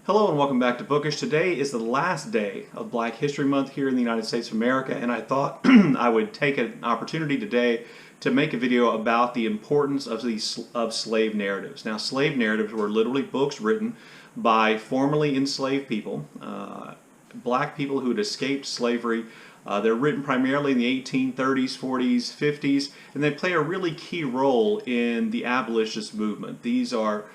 Hello and welcome back to Bookish. Today is the last day of Black History Month here in the United States of America, and I thought I would take an opportunity today to make a video about the importance of slave narratives. Now, slave narratives were literally books written by formerly enslaved people, black people who had escaped slavery. They're written primarily in the 1830s, 40s, 50s, and they play a really key role in the abolitionist movement. These are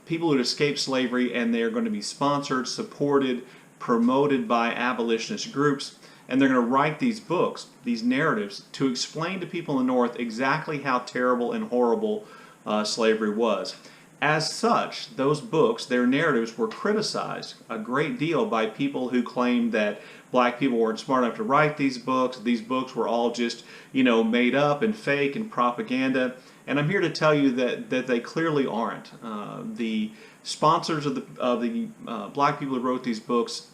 people who had escaped slavery, and they are going to be sponsored, supported, promoted by abolitionist groups, and they're going to write these books, these narratives, to explain to people in the North exactly how terrible and horrible slavery was. As such, those books, their narratives, were criticized a great deal by people who claimed that black people weren't smart enough to write these books. These books were all just, made up and fake and propaganda. And I'm here to tell you that they clearly aren't. The sponsors of the black people who wrote these books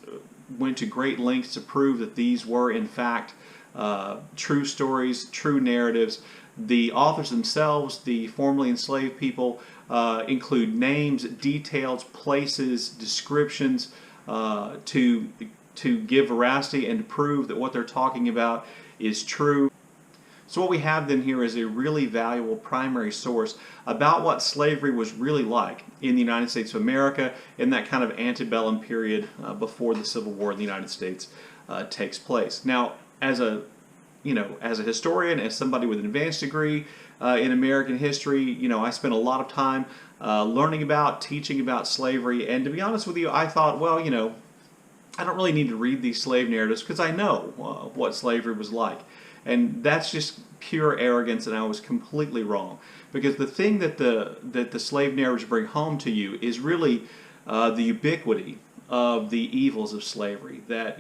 went to great lengths to prove that these were, in fact, true stories, true narratives. The authors themselves, the formerly enslaved people, include names, details, places, descriptions to give veracity and to prove that what they're talking about is true. So what we have then here is a really valuable primary source about what slavery was really like in the United States of America in that kind of antebellum period before the Civil War in the United States takes place. Now, as a historian, as somebody with an advanced degree in American history, I spent a lot of time learning about, teaching about slavery, and to be honest with you, I thought, well, I don't really need to read these slave narratives because I know what slavery was like. And that's just pure arrogance, and I was completely wrong. Because the thing that the slave narratives bring home to you is really the ubiquity of the evils of slavery. That,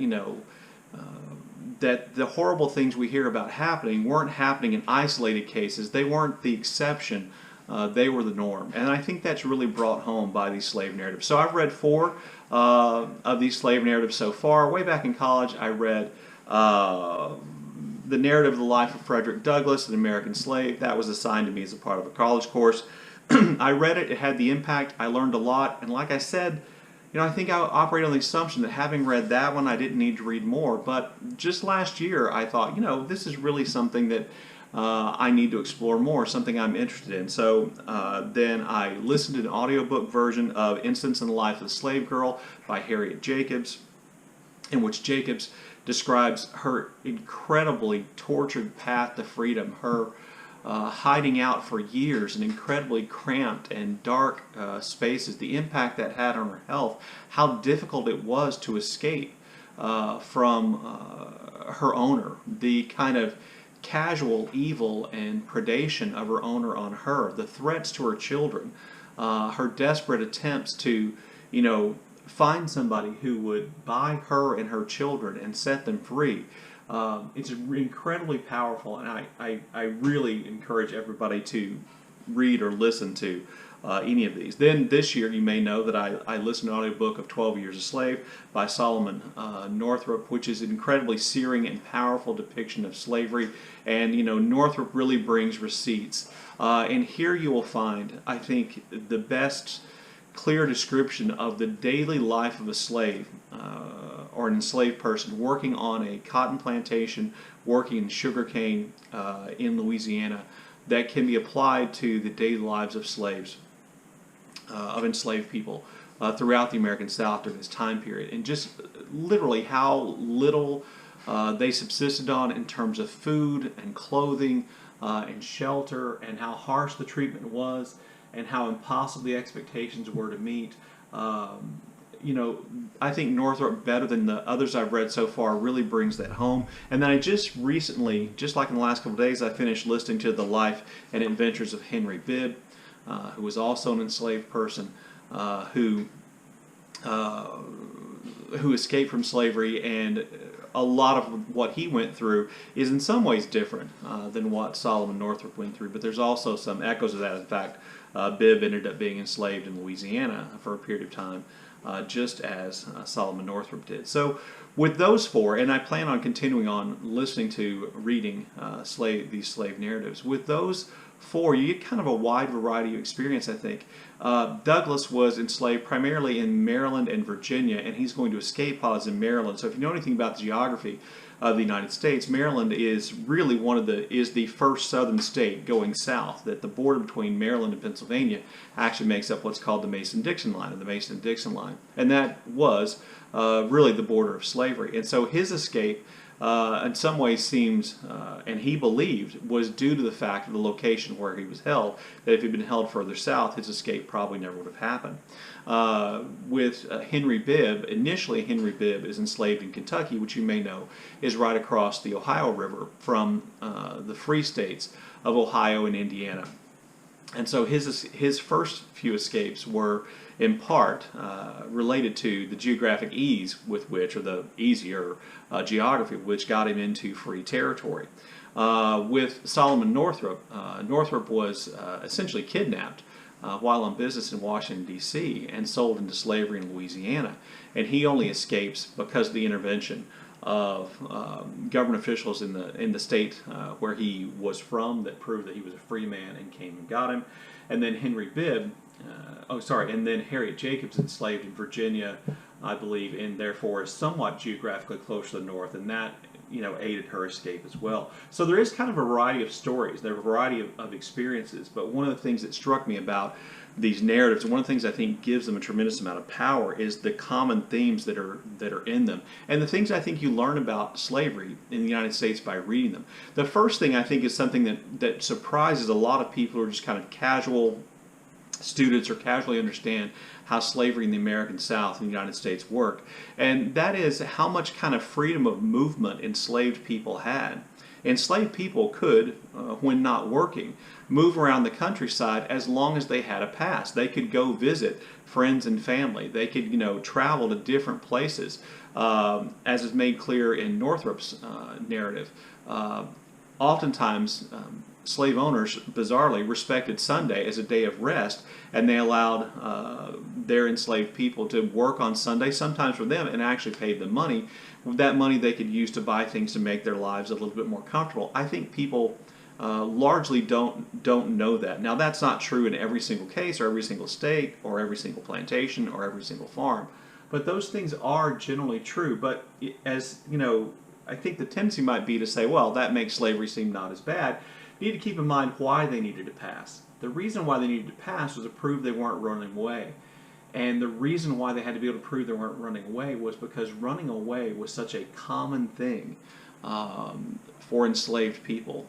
that the horrible things we hear about happening weren't happening in isolated cases. They weren't the exception. They were the norm. And I think that's really brought home by these slave narratives. So I've read 4 of these slave narratives so far. Way back in college, I read The Narrative of the Life of Frederick Douglass, an American Slave. That was assigned to me as a part of a college course. I read it. It had the impact. I learned a lot. And like I said, I think I operate on the assumption that having read that one, I didn't need to read more. But just last year, I thought, this is really something that I need to explore more, something I'm interested in. So then I listened to an audiobook version of Incidents in the Life of a Slave Girl by Harriot Jacobs, in which Jacobs describes her incredibly tortured path to freedom, her hiding out for years in incredibly cramped and dark spaces, the impact that had on her health, how difficult it was to escape from her owner, the kind of casual evil and predation of her owner on her, the threats to her children, her desperate attempts to, find somebody who would buy her and her children and set them free. It's incredibly powerful, and I really encourage everybody to read or listen to any of these. Then this year, you may know that I listened to an audiobook of 12 Years a Slave by Solomon Northup, which is an incredibly searing and powerful depiction of slavery. And, Northup really brings receipts. And here you will find, I think, the best clear description of the daily life of a slave or an enslaved person working on a cotton plantation, working in sugarcane in Louisiana, that can be applied to the daily lives of slaves, of enslaved people throughout the American South during this time period, and just literally how little they subsisted on in terms of food and clothing and shelter, and how harsh the treatment was, and how impossible the expectations were to meet. I think Northup, better than the others I've read so far, really brings that home. And then I just recently, just like in the last couple of days, I finished listening to The Life and Adventures of Henry Bibb, who was also an enslaved person, who escaped from slavery, and a lot of what he went through is in some ways different than what Solomon Northup went through, but there's also some echoes of that. In fact, Bibb ended up being enslaved in Louisiana for a period of time, just as Solomon Northup did. So with those 4, and I plan on continuing on listening to, reading these slave narratives, with those 4, you get kind of a wide variety of experience, I think. Douglas was enslaved primarily in Maryland and Virginia, and he's going to escape pods in Maryland. So if you know anything about the geography of the United States, Maryland is really is the first southern state going south. That the border between Maryland and Pennsylvania actually makes up what's called the Mason-Dixon line, or the Mason-Dixon line, and that was really the border of slavery. And so his escape, in some ways, seems, and he believed, was due to the fact of the location where he was held. That if he'd been held further south, his escape probably never would have happened. With Henry Bibb, initially Henry Bibb is enslaved in Kentucky, which you may know is right across the Ohio River from the free states of Ohio and Indiana. And so his first few escapes were in part related to the geographic ease with which, or the easier geography, which got him into free territory. With Solomon Northup, Northup was essentially kidnapped while on business in Washington, D.C., and sold into slavery in Louisiana. And he only escapes because of the intervention of government officials in the state where he was from, that proved that he was a free man and came and got him. And then and then Harriot Jacobs enslaved in Virginia, I believe, and therefore is somewhat geographically close to the north, and that aided her escape as well. So there is kind of a variety of stories, there are a variety of experiences, but one of the things that struck me about these narratives, and one of the things I think gives them a tremendous amount of power, is the common themes that are in them, and the things I think you learn about slavery in the United States by reading them. The first thing I think is something that surprises a lot of people who are just kind of casual students or casually understand how slavery in the American South and the United States worked, and that is how much kind of freedom of movement enslaved people had. Enslaved people could, when not working, move around the countryside as long as they had a pass. They could go visit friends and family. They could, travel to different places, as is made clear in Northup's narrative. Oftentimes, slave owners, bizarrely, respected Sunday as a day of rest, and they allowed their enslaved people to work on Sunday, sometimes for them, and actually paid them money. With that money, they could use to buy things to make their lives a little bit more comfortable. I think people largely don't know that. Now, that's not true in every single case, or every single state, or every single plantation, or every single farm, but those things are generally true. But as I think the tendency might be to say, well, that makes slavery seem not as bad. You need to keep in mind why they needed to pass. The reason why they needed to pass was to prove they weren't running away. And the reason why they had to be able to prove they weren't running away was because running away was such a common thing for enslaved people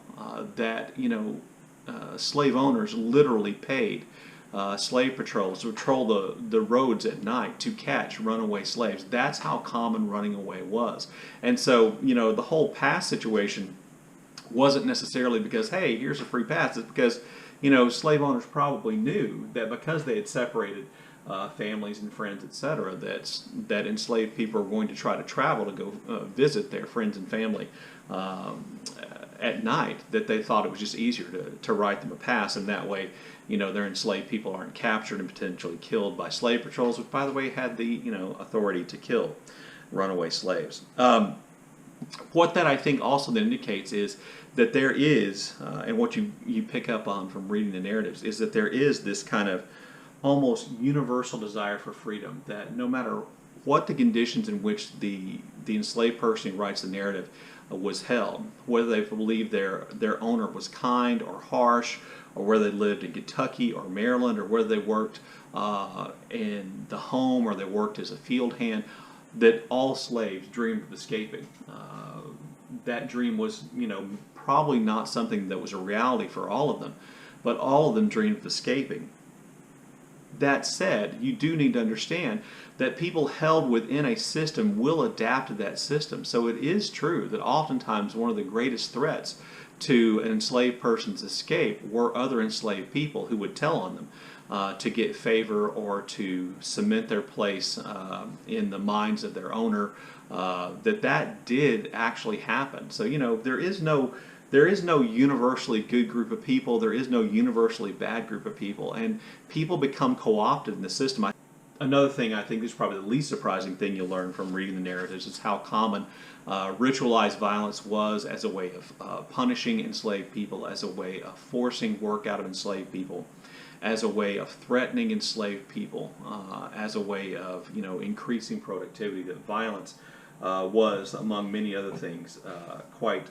that slave owners literally paid slave patrols to patrol the roads at night to catch runaway slaves. That's how common running away was. And so, the whole pass situation wasn't necessarily because, hey, here's a free pass. It's because, slave owners probably knew that because they had separated families and friends, etc., that enslaved people were going to try to travel to go visit their friends and family at night, that they thought it was just easier to write them a pass, and that way, their enslaved people aren't captured and potentially killed by slave patrols, which, by the way, had the authority to kill runaway slaves. What that I think also then indicates is that there is, and what you pick up on from reading the narratives, is that there is this kind of almost universal desire for freedom, that no matter what the conditions in which the enslaved person who writes the narrative was held, whether they believed their owner was kind or harsh, or whether they lived in Kentucky or Maryland, or whether they worked in the home or they worked as a field hand, that all slaves dreamed of escaping. That dream was, probably not something that was a reality for all of them, but all of them dreamed of escaping. That said, you do need to understand that people held within a system will adapt to that system. So it is true that oftentimes one of the greatest threats to an enslaved person's escape were other enslaved people who would tell on them to get favor or to cement their place in the minds of their owner. That did actually happen. So there is no universally good group of people. There is no universally bad group of people, and people become co-opted in the system. Another thing I think is probably the least surprising thing you'll learn from reading the narratives is how common ritualized violence was as a way of punishing enslaved people, as a way of forcing work out of enslaved people, as a way of threatening enslaved people, as a way of increasing productivity. That violence was, among many other things, quite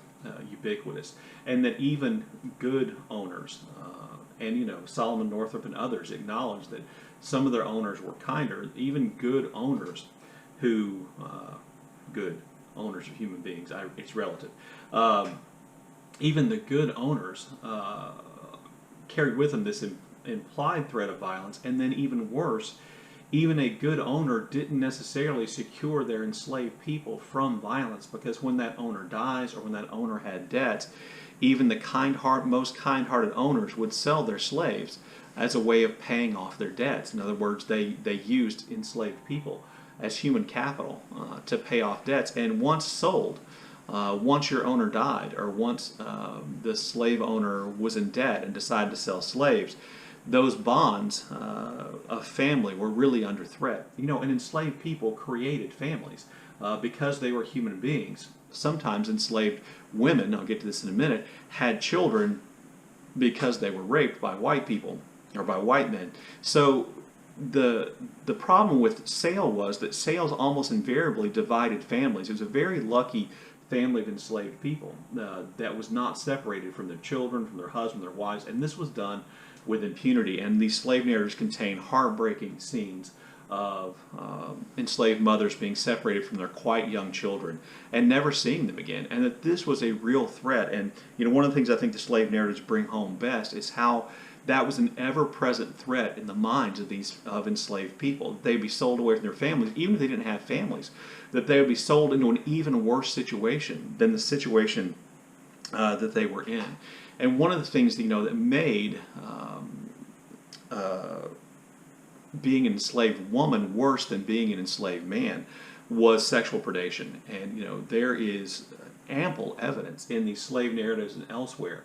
ubiquitous, and that even good owners, and Solomon Northup and others acknowledged that some of their owners were kinder. Even good owners who, good owners of human beings, it's relative. Even the good owners carried with them this implied threat of violence, and then even worse, even a good owner didn't necessarily secure their enslaved people from violence, because when that owner dies or when that owner had debts, even the most kind-hearted owners would sell their slaves as a way of paying off their debts. In other words, they used enslaved people as human capital to pay off debts. And once sold, once your owner died, or once the slave owner was in debt and decided to sell slaves, those bonds of family were really under threat. And enslaved people created families because they were human beings. Sometimes enslaved women, I'll get to this in a minute, had children because they were raped by white people or by white men. So the problem with sale was that sales almost invariably divided families. It was a very lucky family of enslaved people that was not separated from their children, from their husbands, their wives, and this was done with impunity. And these slave narratives contain heartbreaking scenes of enslaved mothers being separated from their quite young children and never seeing them again, and that this was a real threat. And one of the things I think the slave narratives bring home best is how that was an ever-present threat in the minds of enslaved people. They'd be sold away from their families, even if they didn't have families, that they would be sold into an even worse situation than the situation that they were in. And one of the things that made being an enslaved woman worse than being an enslaved man was sexual predation. And there is ample evidence in these slave narratives and elsewhere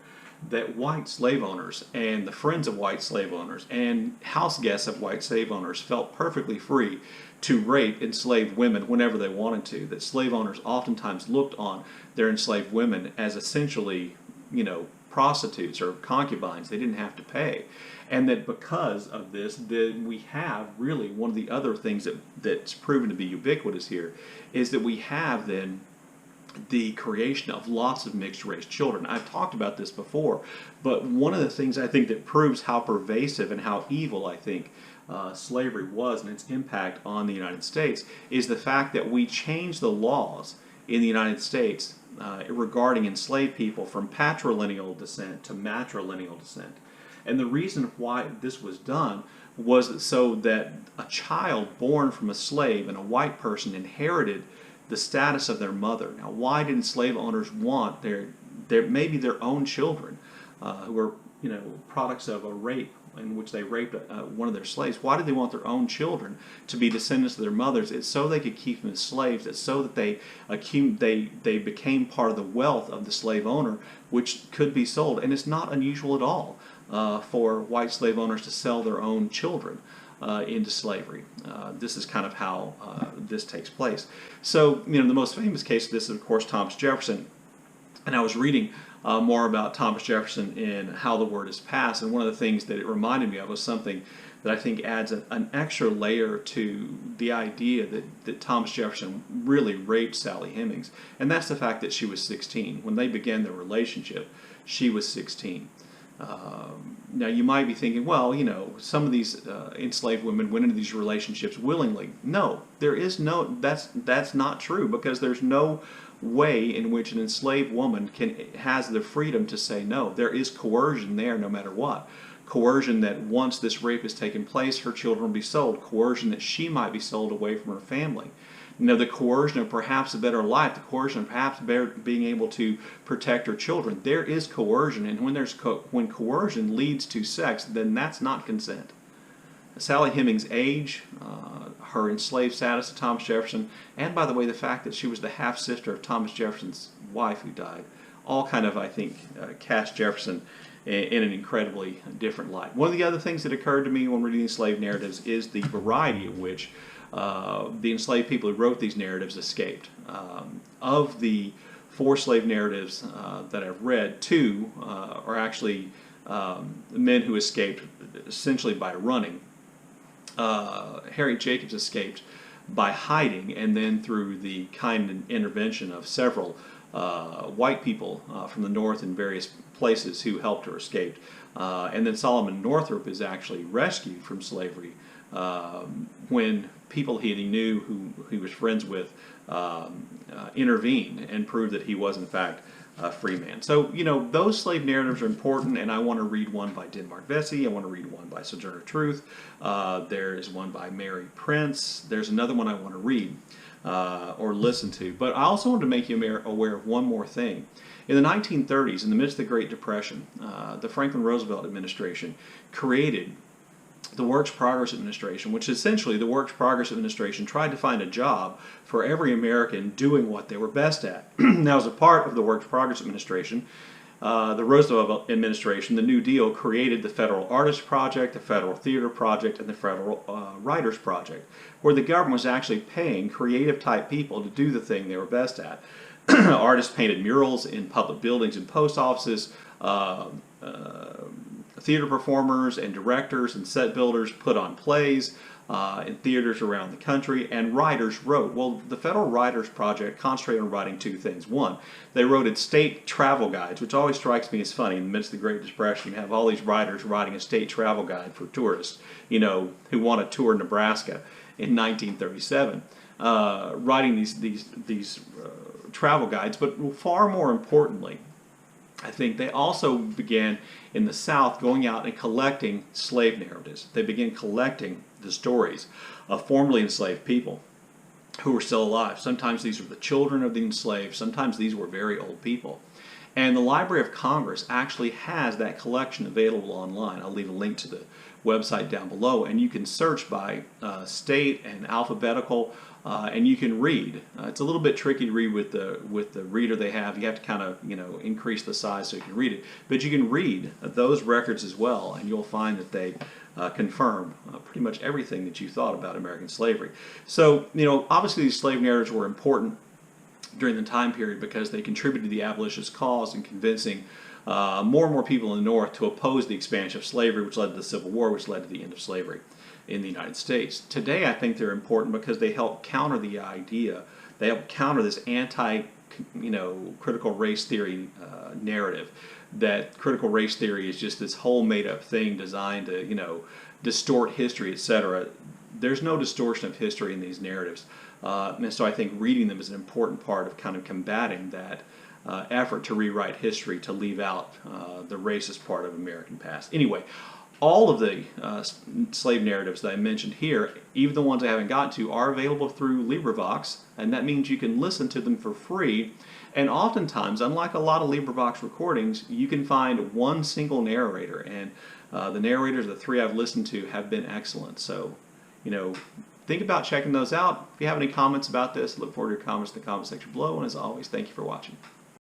that white slave owners and the friends of white slave owners and house guests of white slave owners felt perfectly free to rape enslaved women whenever they wanted to. That slave owners oftentimes looked on their enslaved women as essentially, prostitutes or concubines. They didn't have to pay. And that because of this, then we have really one of the other things that's proven to be ubiquitous here is that we have then the creation of lots of mixed-race children. I've talked about this before, but one of the things I think that proves how pervasive and how evil I think slavery was and its impact on the United States is the fact that we changed the laws in the United States regarding enslaved people from patrilineal descent to matrilineal descent. And the reason why this was done was so that a child born from a slave and a white person inherited the status of their mother. Now, why didn't slave owners want maybe their own children who were products of a rape in which they raped one of their slaves? Why did they want their own children to be descendants of their mothers? It's so they could keep them as slaves. It's so that they became part of the wealth of the slave owner, which could be sold. And it's not unusual at all for white slave owners to sell their own children into slavery. This is kind of how this takes place. So, the most famous case of this is, of course, Thomas Jefferson. And I was reading more about Thomas Jefferson and how the word is passed. And one of the things that it reminded me of was something that I think adds an extra layer to the idea that Thomas Jefferson really raped Sally Hemings. And that's the fact that she was 16. When they began their relationship, she was 16. Now you might be thinking, well, some of these enslaved women went into these relationships willingly. No, that's not true, because there's no way in which an enslaved woman has the freedom to say no. There is coercion there no matter what. Coercion that once this rape has taken place, her children will be sold. Coercion that she might be sold away from her family. The coercion of perhaps a better life, the coercion of perhaps being able to protect her children. There is coercion, and when coercion leads to sex, then that's not consent. Sally Hemings' age, her enslaved status to Thomas Jefferson, and by the way, the fact that she was the half-sister of Thomas Jefferson's wife who died, all kind of, I think, cast Jefferson in an incredibly different light. One of the other things that occurred to me when reading these slave narratives is the variety of which the enslaved people who wrote these narratives escaped. Of the 4 slave narratives that I've read, 2 are actually men who escaped essentially by running. Harriet Jacobs escaped by hiding, and then through the kind intervention of several white people from the North in various places who helped her escape. And then Solomon Northup is actually rescued from slavery when people he knew, who he was friends with, intervened and proved that he was in fact a free man. So, those slave narratives are important, and I want to read one by Denmark Vesey. I want to read one by Sojourner Truth. There is one by Mary Prince. There's another one I want to read or listen to. But I also want to make you aware of one more thing. In the 1930s, in the midst of the Great Depression, the Franklin Roosevelt administration created the Works Progress Administration, which essentially the Works Progress Administration tried to find a job for every American doing what they were best at. Now, as a part of the Works Progress Administration, the Roosevelt administration, the New Deal, created the Federal Artists Project, the Federal Theater Project, and the Federal Writers Project, where the government was actually paying creative-type people to do the thing they were best at. Artists painted murals in public buildings and post offices. Theater performers and directors and set builders put on plays in theaters around the country, and writers wrote. Well, the Federal Writers Project concentrated on writing 2 things. One, they wrote state travel guides, which always strikes me as funny. In the midst of the Great Depression, you have all these writers writing a state travel guide for tourists, who want to tour Nebraska in 1937, writing these travel guides. But far more importantly, I think they also began in the South going out and collecting slave narratives. They began collecting the stories of formerly enslaved people who were still alive. Sometimes these were the children of the enslaved. Sometimes these were very old people. And the Library of Congress actually has that collection available online. I'll leave a link to the website down below, and you can search by state and alphabetical, and you can read. It's a little bit tricky to read with the reader they have. You have to kind of increase the size so you can read it. But you can read those records as well, and you'll find that they confirm pretty much everything that you thought about American slavery. So obviously these slave narratives were important during the time period because they contributed to the abolitionist cause in convincing more and more people in the North to oppose the expansion of slavery, which led to the Civil War, which led to the end of slavery in the United States. Today, I think they're important because they help counter the idea. They help counter this critical race theory narrative, that critical race theory is just this whole made-up thing designed to, distort history, etc. There's no distortion of history in these narratives. And so I think reading them is an important part of kind of combating that effort to rewrite history, to leave out the racist part of American past. Anyway, all of the slave narratives that I mentioned here, even the ones I haven't gotten to, are available through LibriVox, and that means you can listen to them for free. And oftentimes, unlike a lot of LibriVox recordings, you can find one single narrator, and the narrators, the 3 I've listened to, have been excellent. So, think about checking those out. If you have any comments about this, look forward to your comments in the comment section below, and as always, thank you for watching.